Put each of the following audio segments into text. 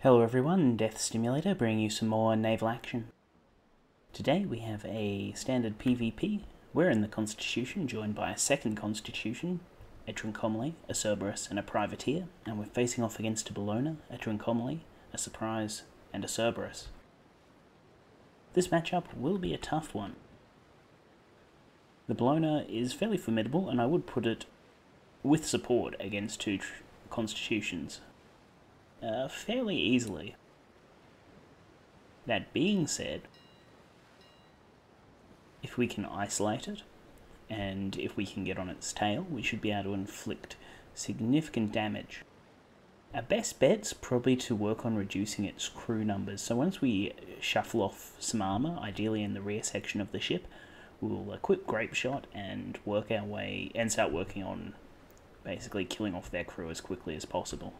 Hello everyone, Death Stimulator bringing you some more Naval Action. Today we have a standard PvP. We're in the Constitution, joined by a second Constitution, a Trincomalee, a Cerberus and a Privateer, and we're facing off against a Bellona, a Trincomalee, a Surprise and a Cerberus. This matchup will be a tough one. The Bellona is fairly formidable, and I would put it with support against two Constitutions fairly easily. That being said, if we can isolate it, and if we can get on its tail, we should be able to inflict significant damage. Our best bet's probably to work on reducing its crew numbers. So once we shuffle off some armour, ideally in the rear section of the ship, we'll equip Grape Shot and work our way, and start working on basically killing off their crew as quickly as possible.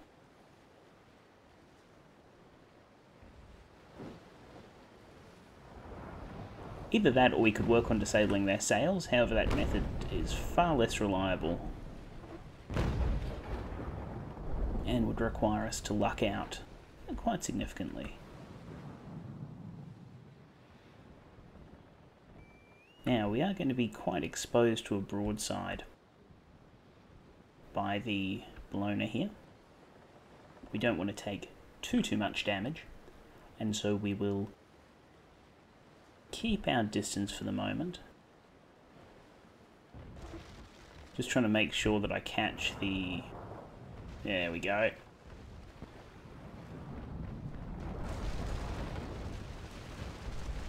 Either that, or we could work on disabling their sails. However, that method is far less reliable and would require us to luck out quite significantly. Now, we are going to be quite exposed to a broadside by the Bellona here. We don't want to take too much damage, and so we will keep our distance for the moment. Just trying to make sure that I catch the... There we go.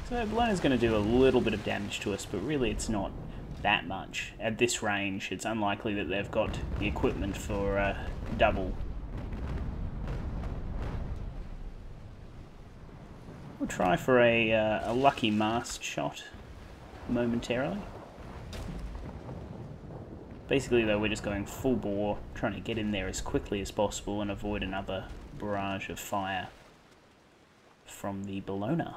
So Bellona's going to do a little bit of damage to us, but really it's not that much. At this range, it's unlikely that they've got the equipment for double. We'll try for a lucky mast shot momentarily. Basically though, we're just going full bore, trying to get in there as quickly as possible and avoid another barrage of fire from the Bellona.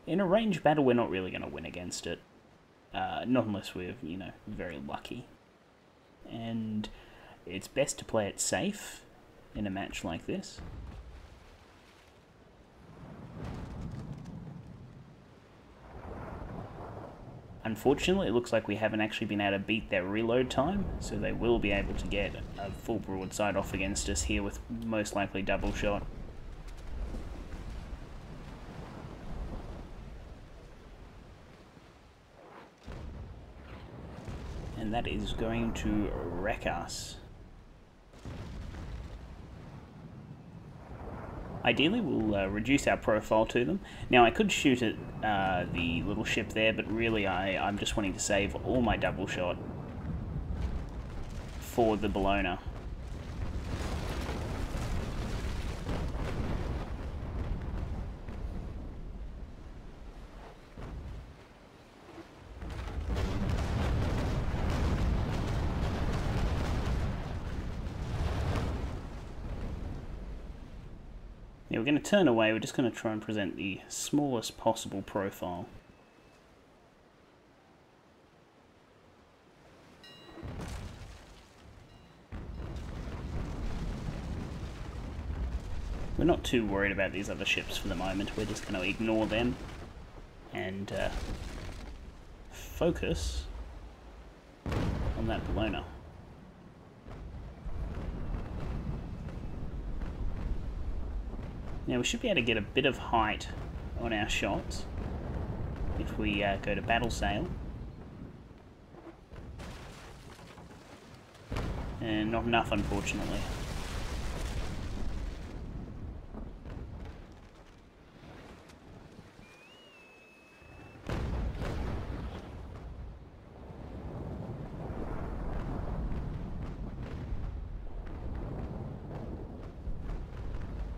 In a ranged battle, we're not really going to win against it. Not unless we're, very lucky. And it's best to play it safe in a match like this. Unfortunately, it looks like we haven't actually been able to beat their reload time, so they will be able to get a full broadside off against us here with most likely double shot. And that is going to wreck us. Ideally, we'll reduce our profile to them. Now, I could shoot at the little ship there, but really I'm just wanting to save all my double shot for the Bellona. Yeah, we're going to turn away. We're just going to try and present the smallest possible profile. We're not too worried about these other ships for the moment. We're just going to ignore them and focus on that Bellona. Now we should be able to get a bit of height on our shots if we go to battle sail. And not enough, unfortunately.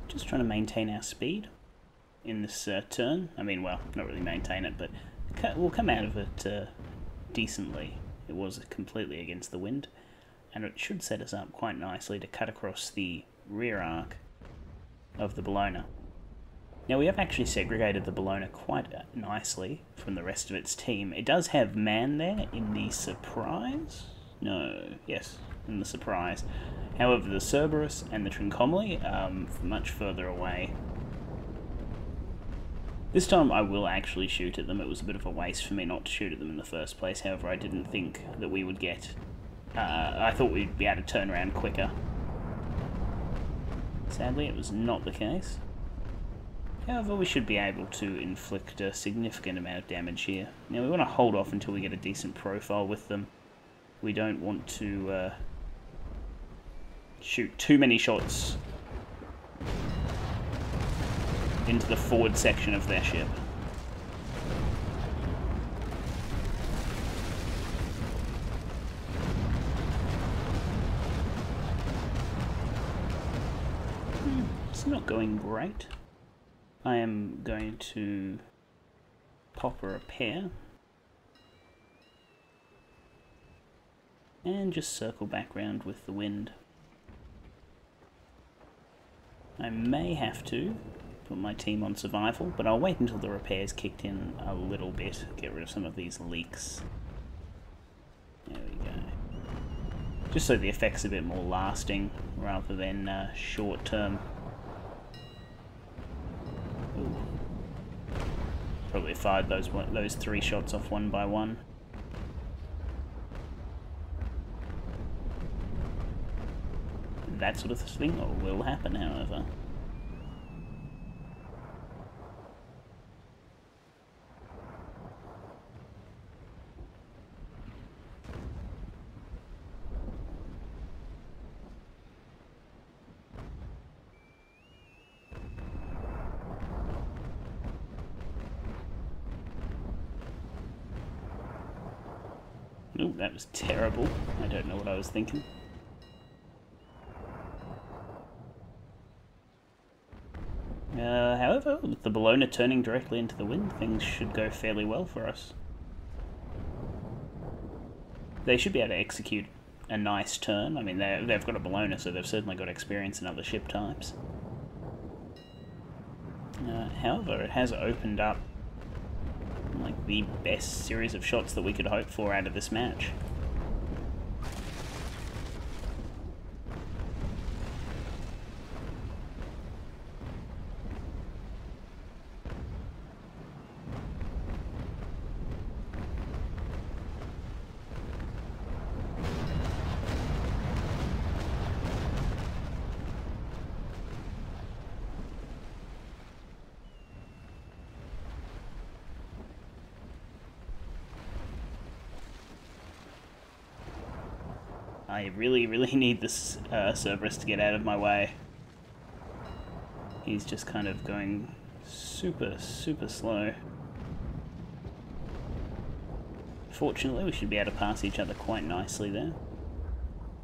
Just trying to maintain our speed in this turn. I mean, well, not really maintain it, but we'll come out of it decently. It was completely against the wind, and it should set us up quite nicely to cut across the rear arc of the Bellona. Now, we have actually segregated the Bellona quite nicely from the rest of its team. It does have man there in the Surprise. No, yes, in the Surprise. However, the Cerberus and the Trincomalee are much further away. This time I will actually shoot at them. It was a bit of a waste for me not to shoot at them in the first place. However, I didn't think that we would get... I thought we'd be able to turn around quicker. Sadly, it was not the case. However, we should be able to inflict a significant amount of damage here. Now, we want to hold off until we get a decent profile with them. We don't want to shoot too many shots into the forward section of their ship. It's not going great. I am going to pop a repair and just circle back round with the wind. I may have to put my team on survival, but I'll wait until the repairs kicked in a little bit, get rid of some of these leaks. There we go. Just so the effect's a bit more lasting rather than short term. Ooh. Probably fired those 3 shots off one by one. That sort of thing will happen, however. Ooh, that was terrible. I don't know what I was thinking. However, with the Bellona turning directly into the wind, things should go fairly well for us. They should be able to execute a nice turn. I mean, they've got a Bellona, so they've certainly got experience in other ship types. However, it has opened up like the best series of shots that we could hope for out of this match. I really need this Cerberus to get out of my way. He's just kind of going super slow. Fortunately, we should be able to pass each other quite nicely there.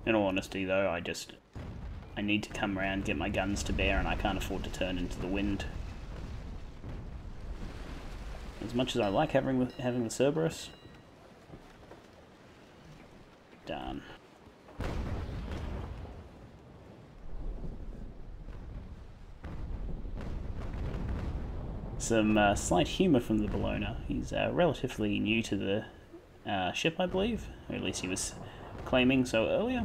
In all honesty though, I need to come around, get my guns to bear, and I can't afford to turn into the wind. As much as I like having the Cerberus, darn. Some slight humour from the Bellona. He's relatively new to the ship, I believe, or at least he was claiming so earlier.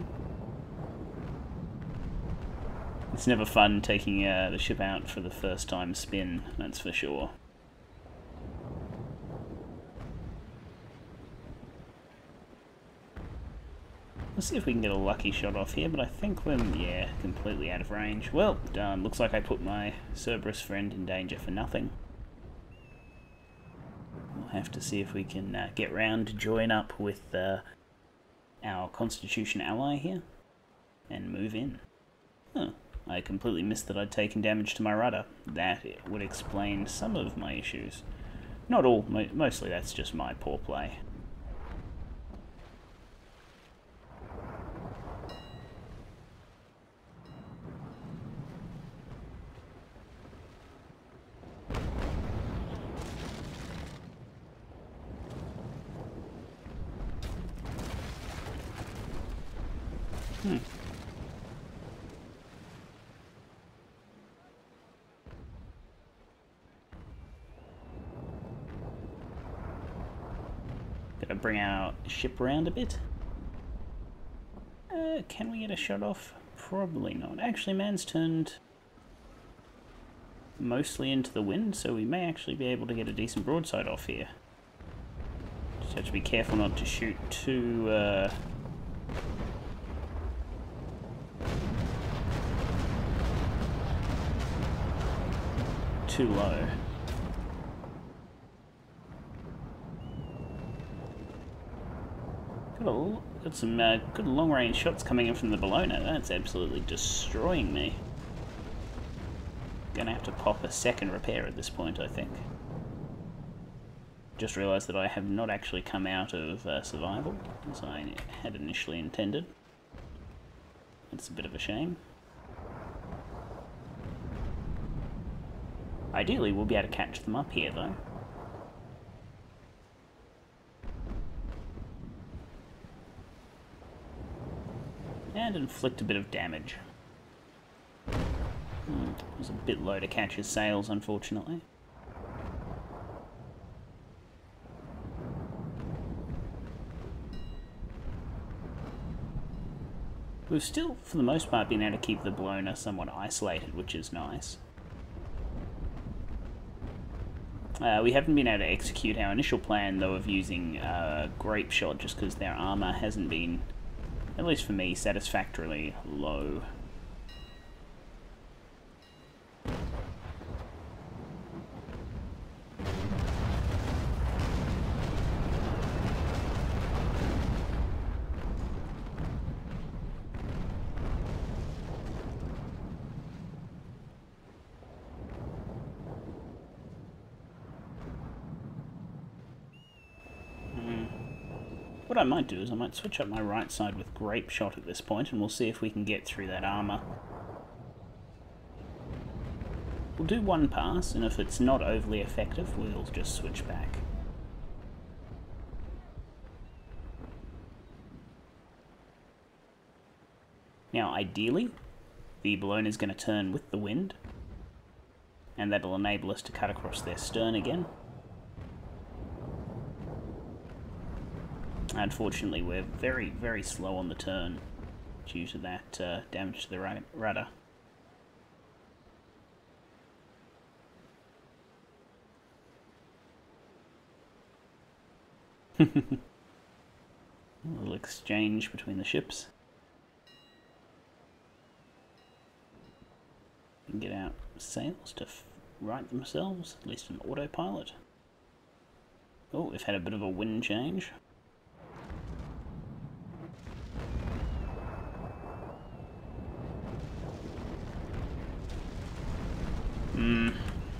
It's never fun taking the ship out for the first time spin, that's for sure. Let's see if we can get a lucky shot off here, but I think we're, yeah, completely out of range. Well, looks like I put my Cerberus friend in danger for nothing. We'll have to see if we can get round to join up with our Constitution ally here and move in. Huh. I completely missed that I'd taken damage to my rudder. That would explain some of my issues. Not all, mostly that's just my poor play. Gotta bring our ship around a bit. Can we get a shot off? Probably not. Actually, man's turned mostly into the wind, so we may actually be able to get a decent broadside off here. Just have to be careful not to shoot too low. Got some good long-range shots coming in from the Bellona. That's absolutely destroying me. Gonna have to pop a second repair at this point, I think. Just realised that I have not actually come out of survival, as I had initially intended. It's a bit of a shame. Ideally, we'll be able to catch them up here, though. And inflict a bit of damage. It was a bit low to catch his sails, unfortunately. We've still, for the most part, been able to keep the Bellona somewhat isolated, which is nice. We haven't been able to execute our initial plan, though, of using grape shot, just because their armour hasn't been, at least for me, satisfactorily low. What I might do is I might switch up my right side with grape shot at this point, and we'll see if we can get through that armour. We'll do one pass, and if it's not overly effective, we'll just switch back. Now, ideally, the Bellona is going to turn with the wind, and that'll enable us to cut across their stern again. Unfortunately, we're very, very slow on the turn due to that damage to the rudder. A little exchange between the ships. And get out sails to right themselves, at least an autopilot. Oh, we've had a bit of a wind change.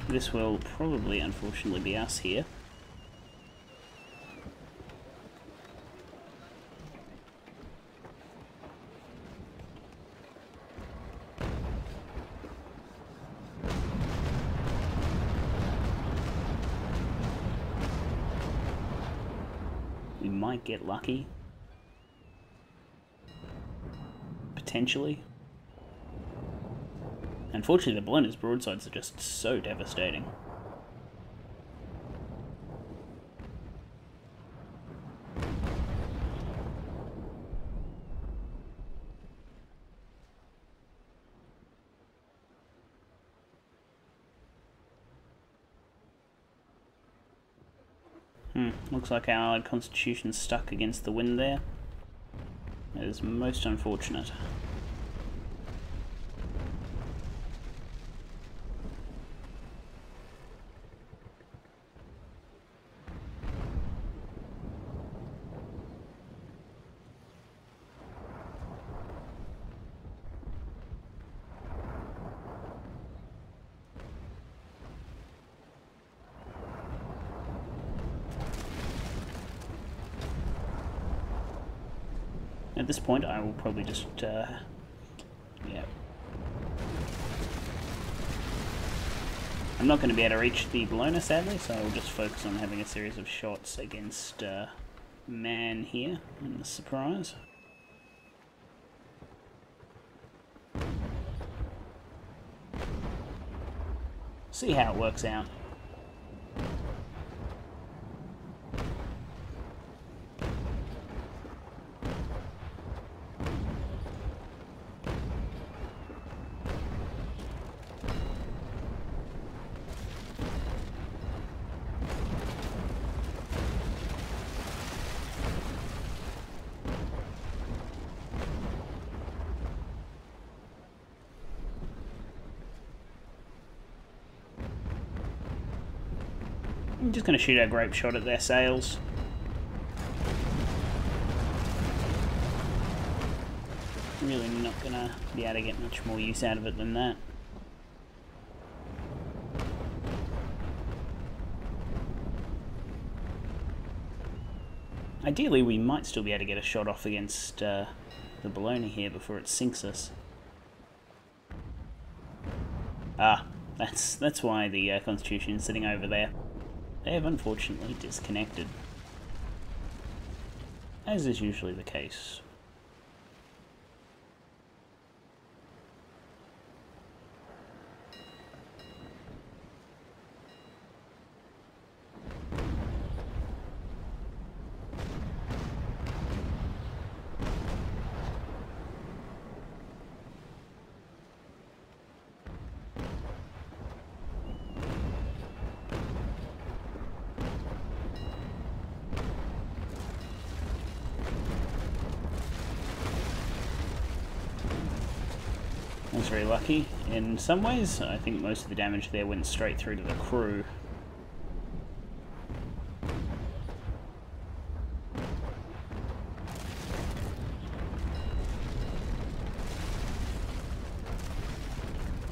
This will probably, unfortunately, be us here. We might get lucky. Potentially. Unfortunately, the Bellona's broadsides are just so devastating. Looks like our Allied Constitution's stuck against the wind there. That is most unfortunate. At this point, I will probably just, yeah. I'm not going to be able to reach the Bellona, sadly, so I'll just focus on having a series of shots against man here in the surprise. See how it works out. I'm just going to shoot our grape shot at their sails. Really not going to be able to get much more use out of it than that. Ideally, we might still be able to get a shot off against the Bellona here before it sinks us. Ah, that's why the Constitution is sitting over there. They have unfortunately disconnected, as is usually the case. I was very lucky. In some ways, I think most of the damage there went straight through to the crew.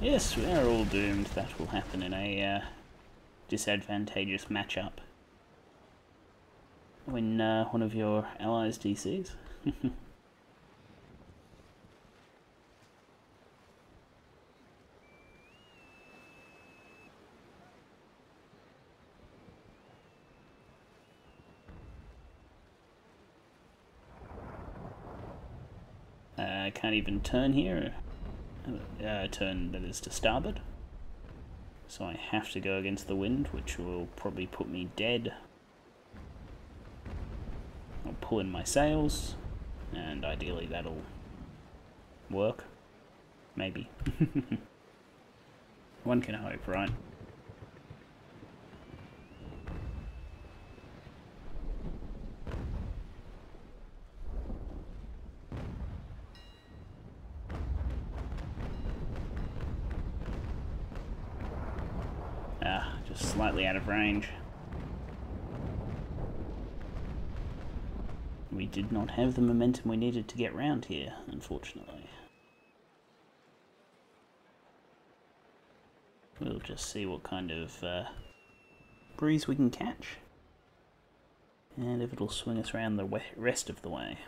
Yes, we are all doomed. That will happen in a disadvantageous matchup. When one of your allies DCs. I can't even turn here. Turn that is to starboard. So I have to go against the wind, which will probably put me dead. I'll pull in my sails, and ideally that'll work. Maybe. One can hope, right? Just slightly out of range. We did not have the momentum we needed to get round here, unfortunately. We'll just see what kind of breeze we can catch, and if it'll swing us around the rest of the way.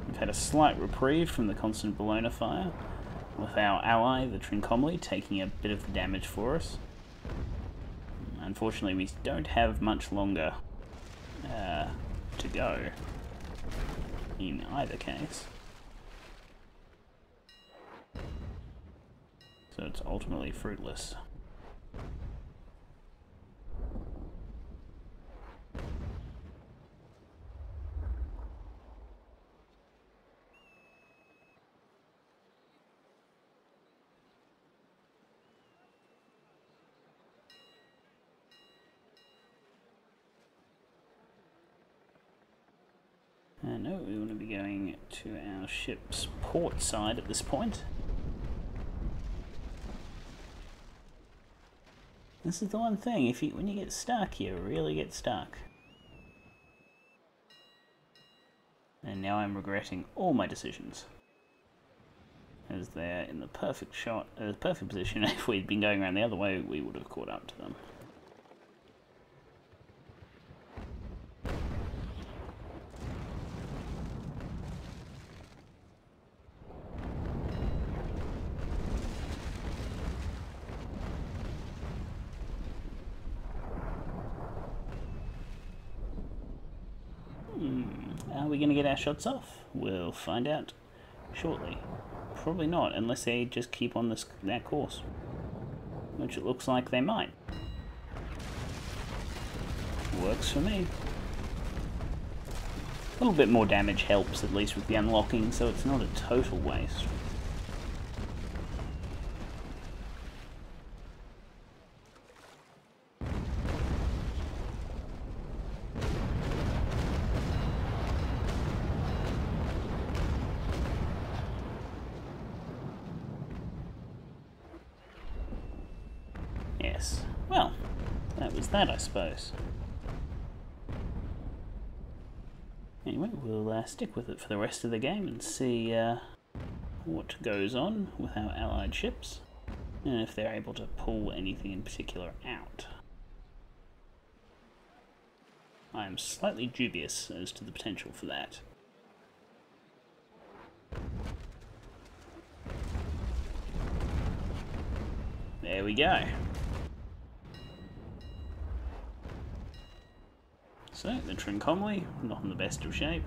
We've had a slight reprieve from the constant Bellona fire, with our ally, the Trincomalee, taking a bit of the damage for us. Unfortunately, we don't have much longer to go in either case. So it's ultimately fruitless. No, we want to be going to our ship's port side at this point. This is the one thing, when you get stuck, you really get stuck. And now I'm regretting all my decisions, as they're in the perfect perfect position. If we'd been going around the other way, we would have caught up to them. Are we going to get our shots off? We'll find out shortly. Probably not, unless they just keep on that course, which it looks like they might. Works for me. A little bit more damage helps, at least with the unlocking, so it's not a total waste. Yes. Well, that was that, I suppose. Anyway, we'll stick with it for the rest of the game and see what goes on with our allied ships, and if they're able to pull anything in particular out. I am slightly dubious as to the potential for that. There we go. So, the Trincomalee, not in the best of shape.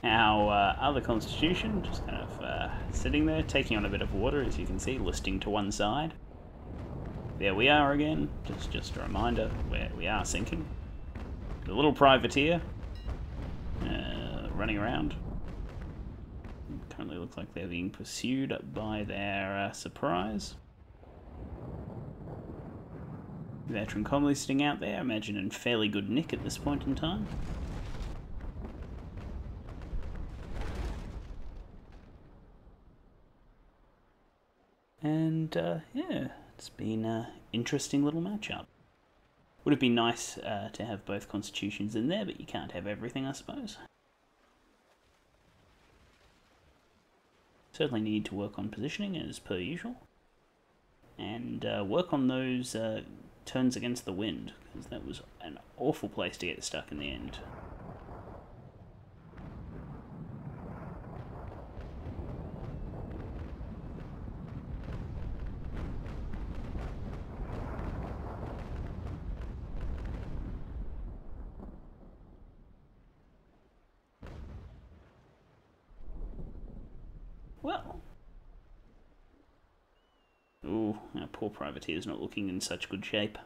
Our other Constitution, just kind of sitting there, taking on a bit of water, as you can see, listing to one side. There we are again, just a reminder where we are sinking. A little privateer running around. Currently looks like they're being pursued by their surprise. Their Trincomalee sitting out there, I imagine in fairly good nick at this point in time. And yeah, it's been an interesting little matchup. Would have been nice to have both constitutions in there, but you can't have everything, I suppose. Certainly need to work on positioning as per usual. And work on those turns against the wind, because that was an awful place to get stuck in the end. Well. Ooh, our poor privateer's not looking in such good shape.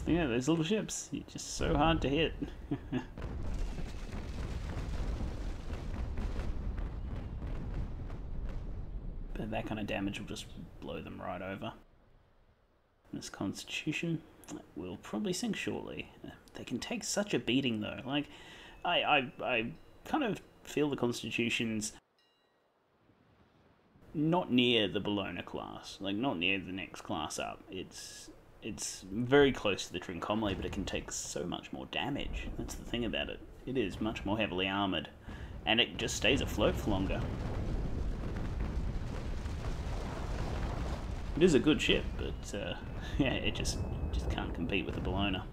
Yeah, those little ships, you're just so hard to hit. But that kind of damage will just blow them right over. This Constitution will probably sink shortly. They can take such a beating though. Like, I kind of feel the Constitution's not near the Bellona class, like not near the next class up. It's very close to the Trincomalee, but it can take so much more damage. That's the thing about it. It is much more heavily armoured, and it just stays afloat for longer. It is a good ship, but yeah, it just can't compete with the Bellona.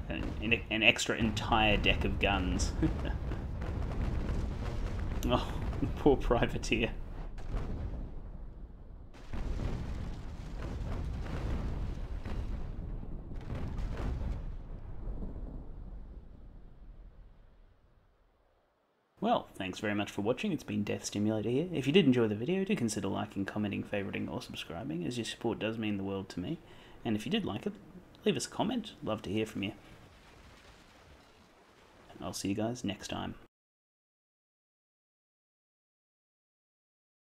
An extra entire deck of guns. Oh, poor privateer. Well, thanks very much for watching. It's been Death Stimulator here. If you did enjoy the video, do consider liking, commenting, favouriting or subscribing, as your support does mean the world to me. And if you did like it, leave us a comment. Love to hear from you. I'll see you guys next time.